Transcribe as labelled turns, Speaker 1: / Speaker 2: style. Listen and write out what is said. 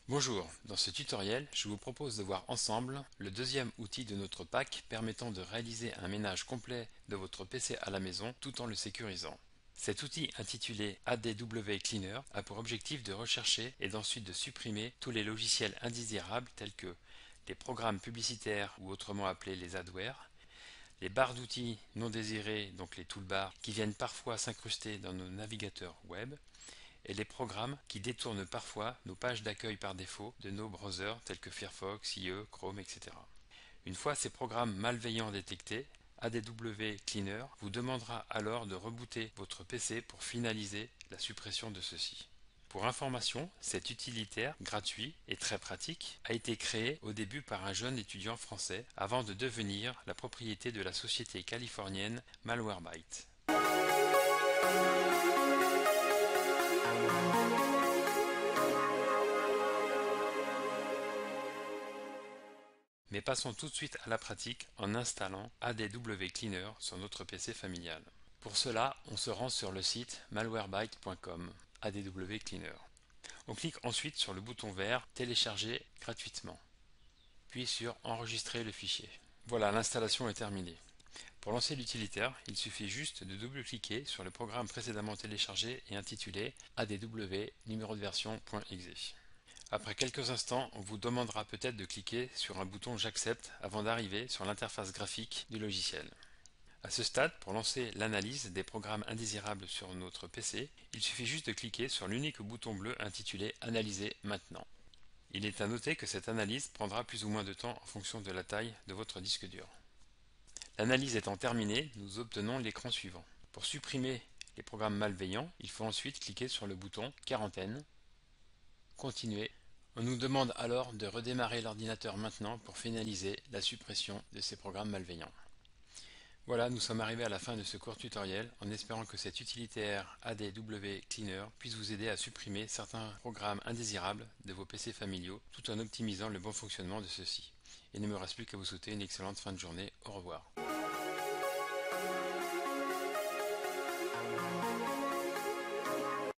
Speaker 1: Bonjour, dans ce tutoriel, je vous propose de voir ensemble le deuxième outil de notre pack permettant de réaliser un ménage complet de votre PC à la maison tout en le sécurisant. Cet outil intitulé ADW Cleaner a pour objectif de rechercher et d'ensuite de supprimer tous les logiciels indésirables tels que les programmes publicitaires ou autrement appelés les adwares, les barres d'outils non désirées, donc les toolbars, qui viennent parfois s'incruster dans nos navigateurs web, et les programmes qui détournent parfois nos pages d'accueil par défaut de nos browsers tels que Firefox, IE, Chrome, etc. Une fois ces programmes malveillants détectés, ADW Cleaner vous demandera alors de rebooter votre PC pour finaliser la suppression de ceux-ci. Pour information, cet utilitaire gratuit et très pratique a été créé au début par un jeune étudiant français avant de devenir la propriété de la société californienne Malwarebytes. Mais passons tout de suite à la pratique en installant ADW Cleaner sur notre PC familial. Pour cela, on se rend sur le site malwarebytes.com ADW Cleaner. On clique ensuite sur le bouton vert Télécharger gratuitement, puis sur Enregistrer le fichier. Voilà, l'installation est terminée. Pour lancer l'utilitaire, il suffit juste de double-cliquer sur le programme précédemment téléchargé et intitulé ADW numéro de version.exe. Après quelques instants, on vous demandera peut-être de cliquer sur un bouton J'accepte avant d'arriver sur l'interface graphique du logiciel. À ce stade, pour lancer l'analyse des programmes indésirables sur notre PC, il suffit juste de cliquer sur l'unique bouton bleu intitulé Analyser maintenant. Il est à noter que cette analyse prendra plus ou moins de temps en fonction de la taille de votre disque dur. L'analyse étant terminée, nous obtenons l'écran suivant. Pour supprimer les programmes malveillants, il faut ensuite cliquer sur le bouton Quarantaine, Continuer. On nous demande alors de redémarrer l'ordinateur maintenant pour finaliser la suppression de ces programmes malveillants. Voilà, nous sommes arrivés à la fin de ce court tutoriel en espérant que cet utilitaire ADW Cleaner puisse vous aider à supprimer certains programmes indésirables de vos PC familiaux tout en optimisant le bon fonctionnement de ceux-ci. Il ne me reste plus qu'à vous souhaiter une excellente fin de journée. Au revoir.